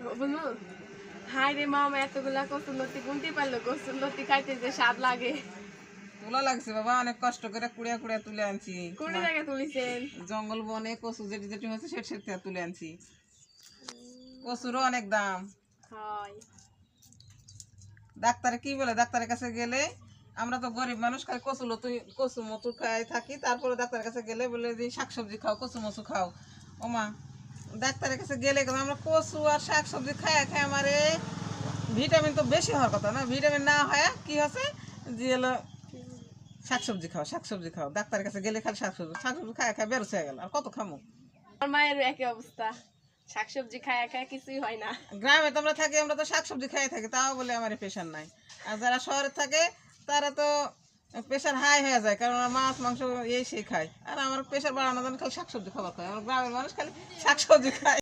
বলবো হাই রে মামা এতগুলা কসুর লতি গুনতে পারলো কসুর লতি খাইতে যে স্বাদ লাগে। তোলা লাগছে বাবা, অনেক কষ্ট করে কুড়িয়া কুড়িয়া তুলে আনছি। কোন জায়গায় তুলিছেন? জঙ্গল বনে কচু যেটি যেটি হচ্ছে সেটি সেটি তুলে আনছি। কচুরও অনেক দাম। হয় ডাক্তারে কি বলে, ডাক্তারের কাছে গেলে আমরা তো গরিব মানুষ, খাই কচু লতু কচু মচু খাই থাকি, তারপরে ডাক্তারের কাছে গেলে বলে যে শাকসবজি খাও, কচু মচু খাও। ওমা, ডাক্তারের কাছে গেলে আমরা কচু আর শাকসবজি খাই খাই আমার ভিটামিন তো বেশি হওয়ার কথা না, ভিটামিন না হয় কি হচ্ছে যে হলো শাকসবজি খাও, শাকসবজি খাও। ডাক্তারের কাছে গেলে খালি শাকসবজি শাকসবজি খাই খাই বেরোছে গেল, আর কত খামো। আমার মায়ের একই অবস্থা, শাকসবজি খায় খায় কিছুই হয় না। গ্রামে তো আমরা থাকি, আমরা তো শাকসবজি খাই থাকি, তাও বলে আমার প্রেশার নাই। আর যারা শহরে থাকে তারা তো প্রেশার হাই হয়ে যায়, কারণ ওরা মাছ মাংস এই সেই খায়। আর আমার প্রেশার বাড়ানোর জন্য খালি শাকসবজি খাবার খায়। আমার গ্রামের মানুষ খালি শাকসবজি খায়।